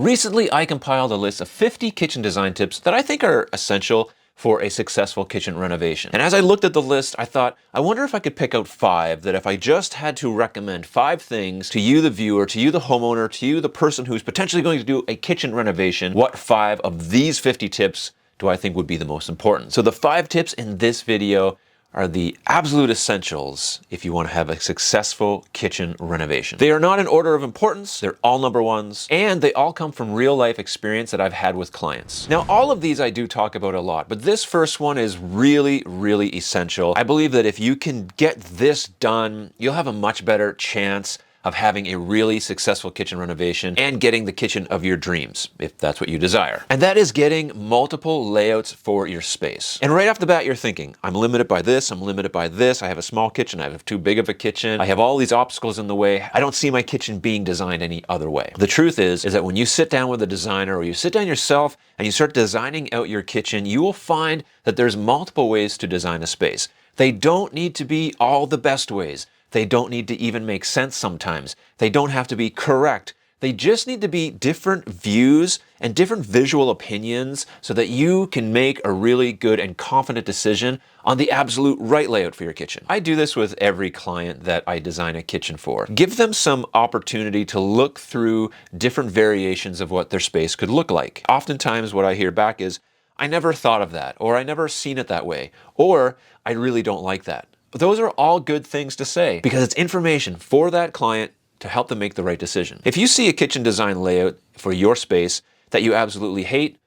Recently, I compiled a list of 50 kitchen design tips that I think are essential for a successful kitchen renovation. And as I looked at the list, I thought, I wonder if I could pick out 5 that if I just had to recommend 5 things to you, the viewer, to you, the homeowner, to you, the person who's potentially going to do a kitchen renovation, what 5 of these 50 tips do I think would be the most important? So the 5 tips in this video are the absolute essentials if you want to have a successful kitchen renovation. They are not in order of importance, they're all number ones, and they all come from real life experience that I've had with clients. Now, all of these I do talk about a lot, but this first one is really, really essential. I believe that if you can get this done, you'll have a much better chance of having a really successful kitchen renovation and getting the kitchen of your dreams, if that's what you desire. And that is getting multiple layouts for your space. And right off the bat, you're thinking, I'm limited by this, I'm limited by this, I have a small kitchen, I have too big of a kitchen, I have all these obstacles in the way, I don't see my kitchen being designed any other way. The truth is that when you sit down with a designer or you sit down yourself and you start designing out your kitchen, you will find that there's multiple ways to design a space. They don't need to be all the best ways. They don't need to even make sense sometimes. They don't have to be correct. They just need to be different views and different visual opinions so that you can make a really good and confident decision on the absolute right layout for your kitchen. I do this with every client that I design a kitchen for. Give them some opportunity to look through different variations of what their space could look like. Oftentimes what I hear back is, I never thought of that, or I never seen it that way, or I really don't like that. Those are all good things to say because it's information for that client to help them make the right decision. If you see a kitchen design layout for your space that you absolutely hate,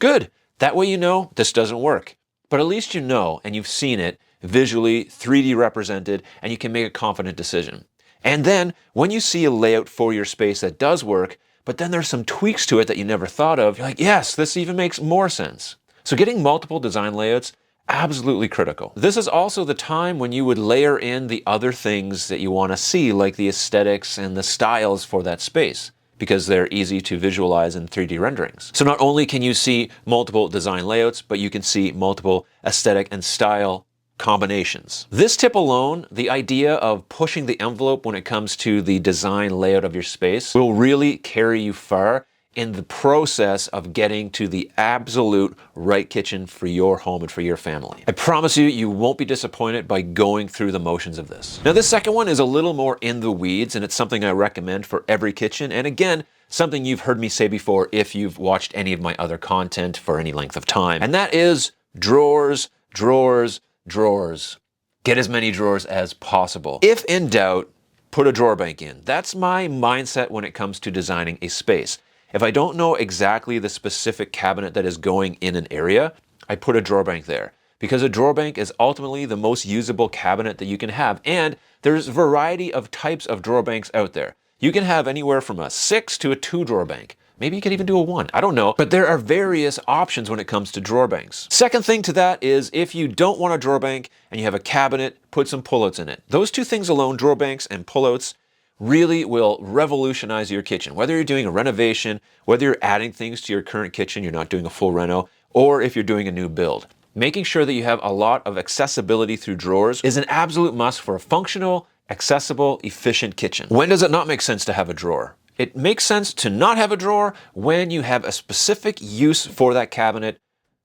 good. That way you know this doesn't work. But at least you know and you've seen it visually, 3D represented, and you can make a confident decision. And then when you see a layout for your space that does work, but then there's some tweaks to it that you never thought of, you're like, yes, this even makes more sense. So getting multiple design layouts, absolutely critical. This is also the time when you would layer in the other things that you want to see, like the aesthetics and the styles for that space, because they're easy to visualize in 3D renderings. So not only can you see multiple design layouts, but you can see multiple aesthetic and style combinations. This tip alone, the idea of pushing the envelope when it comes to the design layout of your space, will really carry you far in the process of getting to the absolute right kitchen for your home and for your family. I promise you, you won't be disappointed by going through the motions of this. Now, this second one is a little more in the weeds, and it's something I recommend for every kitchen. And again, something you've heard me say before if you've watched any of my other content for any length of time. And that is drawers, drawers, drawers. Get as many drawers as possible. If in doubt, put a drawer bank in. That's my mindset when it comes to designing a space. If I don't know exactly the specific cabinet that is going in an area, I put a drawer bank there because a drawer bank is ultimately the most usable cabinet that you can have. And there's a variety of types of drawer banks out there. You can have anywhere from a 6 to a 2 drawer bank. Maybe you could even do a 1. I don't know. But there are various options when it comes to drawer banks. Second thing to that is if you don't want a drawer bank and you have a cabinet, put some pullouts in it. Those two things alone, drawer banks and pullouts, really will revolutionize your kitchen. Whether you're doing a renovation, whether you're adding things to your current kitchen, you're not doing a full reno, or if you're doing a new build. Making sure that you have a lot of accessibility through drawers is an absolute must for a functional, accessible, efficient kitchen. When does it not make sense to have a drawer? It makes sense to not have a drawer when you have a specific use for that cabinet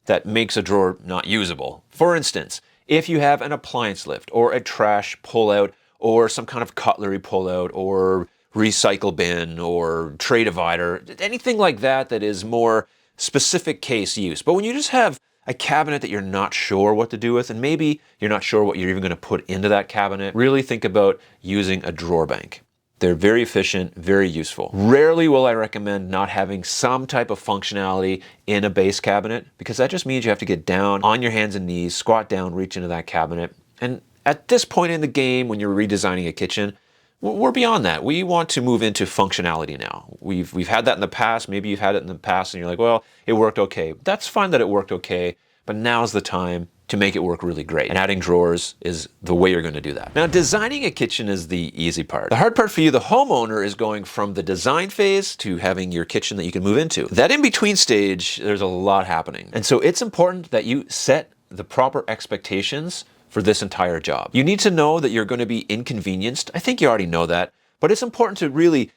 that makes a drawer not usable. For instance, if you have an appliance lift or a trash pull-out or some kind of cutlery pullout or recycle bin or tray divider, anything like that that is more specific case use. But when you just have a cabinet that you're not sure what to do with, and maybe you're not sure what you're even going to put into that cabinet, really think about using a drawer bank. They're very efficient, very useful. Rarely will I recommend not having some type of functionality in a base cabinet because that just means you have to get down on your hands and knees, squat down, reach into that cabinet. And at this point in the game, when you're redesigning a kitchen, we're beyond that. We want to move into functionality now. We've had that in the past. Maybe you've had it in the past and you're like, well, it worked okay. That's fine that it worked okay, but now's the time to make it work really great. And adding drawers is the way you're going to do that. Now, designing a kitchen is the easy part. The hard part for you, the homeowner, is going from the design phase to having your kitchen that you can move into. That in-between stage, there's a lot happening. And so it's important that you set the proper expectations for this entire job. You need to know that you're going to be inconvenienced. I think you already know that, but it's important to really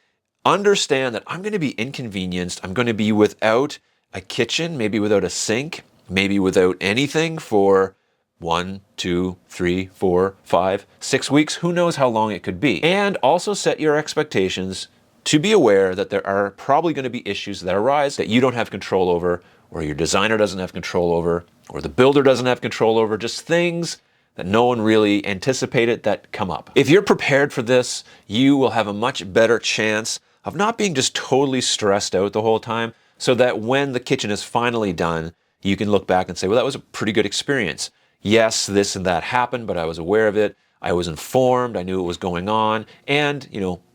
understand that I'm going to be inconvenienced. I'm going to be without a kitchen, maybe without a sink, maybe without anything for 1, 2, 3, 4, 5, 6 weeks. Who knows how long it could be? And also set your expectations to be aware that there are probably going to be issues that arise that you don't have control over, or your designer doesn't have control over, or the builder doesn't have control over, just things that no one really anticipated that come up. If you're prepared for this, you will have a much better chance of not being just totally stressed out the whole time, so that when the kitchen is finally done, you can look back and say, well, that was a pretty good experience. Yes, this and that happened, but I was aware of it. I was informed. I knew what was going on. And,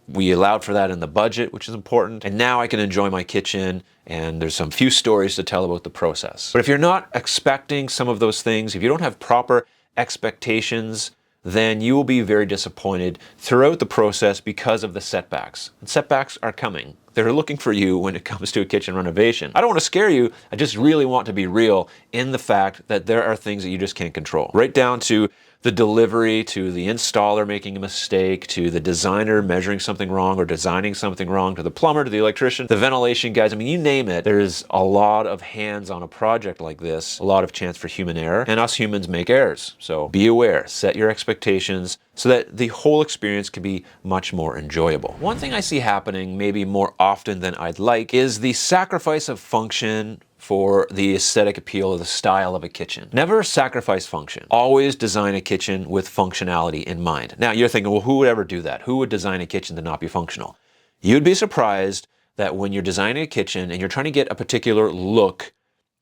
we allowed for that in the budget, which is important. And now I can enjoy my kitchen, and there's some few stories to tell about the process. But if you're not expecting some of those things, if you don't have proper expectations, then you will be very disappointed throughout the process because of the setbacks. And setbacks are coming. They're looking for you when it comes to a kitchen renovation. I don't want to scare you. I just really want to be real in the fact that there are things that you just can't control. Right down to the delivery, to the installer making a mistake, to the designer measuring something wrong or designing something wrong, to the plumber, to the electrician, the ventilation guys. I mean, you name it. There's a lot of hands on a project like this, a lot of chance for human error, and us humans make errors. So be aware, set your expectations so that the whole experience can be much more enjoyable. One thing I see happening maybe more often than I'd like is the sacrifice of function for the aesthetic appeal of the style of a kitchen. Never sacrifice function. Always design a kitchen with functionality in mind. Now you're thinking, well, who would ever do that? Who would design a kitchen to not be functional? You'd be surprised that when you're designing a kitchen and you're trying to get a particular look,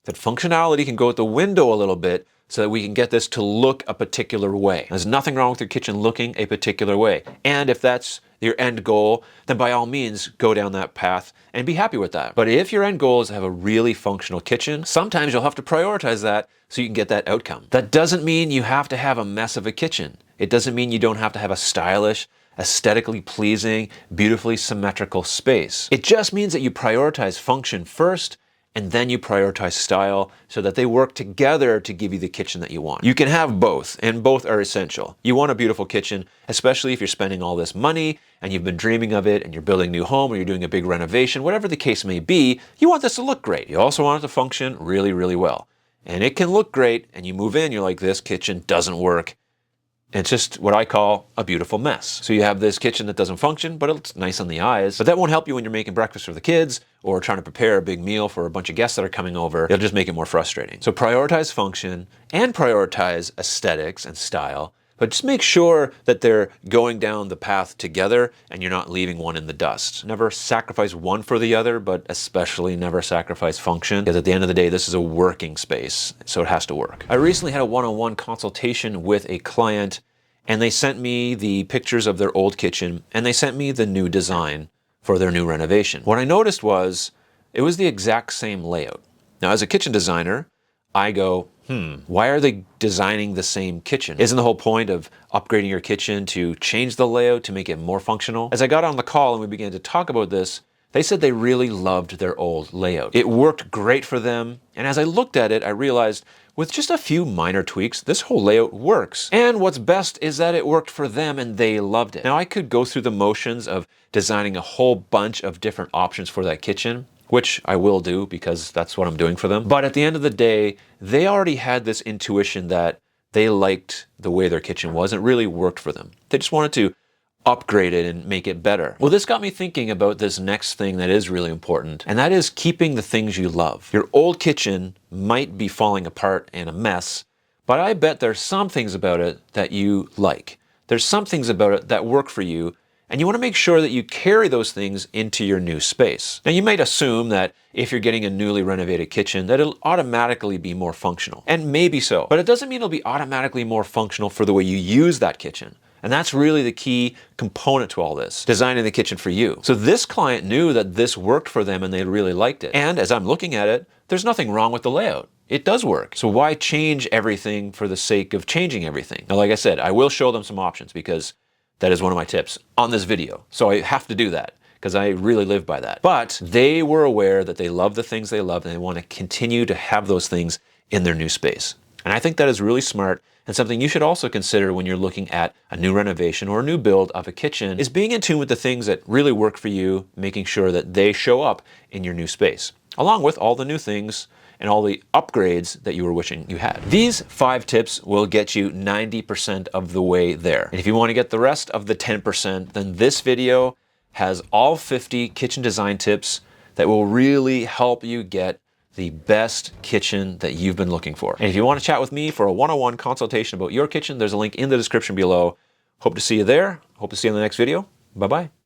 that functionality can go out the window a little bit so that we can get this to look a particular way. There's nothing wrong with your kitchen looking a particular way. And if that's your end goal, then by all means, go down that path and be happy with that. But if your end goal is to have a really functional kitchen, sometimes you'll have to prioritize that so you can get that outcome. That doesn't mean you have to have a mess of a kitchen. It doesn't mean you don't have to have a stylish, aesthetically pleasing, beautifully symmetrical space. It just means that you prioritize function first, and then you prioritize style so that they work together to give you the kitchen that you want. You can have both, and both are essential. You want a beautiful kitchen, especially if you're spending all this money and you've been dreaming of it and you're building a new home or you're doing a big renovation, whatever the case may be, you want this to look great. You also want it to function really, really well. And it can look great, and you move in, you're like, this kitchen doesn't work. It's just what I call a beautiful mess. So you have this kitchen that doesn't function, but it's nice on the eyes. But that won't help you when you're making breakfast for the kids or trying to prepare a big meal for a bunch of guests that are coming over. It'll just make it more frustrating. So prioritize function and prioritize aesthetics and style, but just make sure that they're going down the path together and you're not leaving one in the dust. Never sacrifice one for the other, but especially never sacrifice function, because at the end of the day, this is a working space, so it has to work. I recently had a one-on-one consultation with a client, and they sent me the pictures of their old kitchen, and they sent me the new design for their new renovation. What I noticed was it was the exact same layout. Now, as a kitchen designer, I go, why are they designing the same kitchen? Isn't the whole point of upgrading your kitchen to change the layout to make it more functional? As I got on the call and we began to talk about this, they said they really loved their old layout. It worked great for them, and as I looked at it, I realized with just a few minor tweaks, this whole layout works. And what's best is that it worked for them and they loved it. Now, I could go through the motions of designing a whole bunch of different options for that kitchen, which I will do because that's what I'm doing for them. But at the end of the day, they already had this intuition that they liked the way their kitchen was. It really worked for them. They just wanted to upgrade it and make it better. Well, this got me thinking about this next thing that is really important, and that is keeping the things you love. Your old kitchen might be falling apart and a mess, but I bet there's some things about it that you like. There's some things about it that work for you, and you want to make sure that you carry those things into your new space. Now, you might assume that if you're getting a newly renovated kitchen, that it'll automatically be more functional. And maybe so, but it doesn't mean it'll be automatically more functional for the way you use that kitchen. And that's really the key component to all this, designing the kitchen for you. So this client knew that this worked for them and they really liked it. And as I'm looking at it, there's nothing wrong with the layout. It does work. So why change everything for the sake of changing everything? Now, like I said, I will show them some options because that is one of my tips on this video. So I have to do that because I really live by that. But they were aware that they love the things they love and they want to continue to have those things in their new space. And I think that is really smart, and something you should also consider when you're looking at a new renovation or a new build of a kitchen is being in tune with the things that really work for you, making sure that they show up in your new space, along with all the new things and all the upgrades that you were wishing you had. These 5 tips will get you 90% of the way there. And if you want to get the rest of the 10%, then this video has all 50 kitchen design tips that will really help you get the best kitchen that you've been looking for. And if you want to chat with me for a one-on-one consultation about your kitchen, there's a link in the description below. Hope to see you there. Hope to see you in the next video. Bye-bye.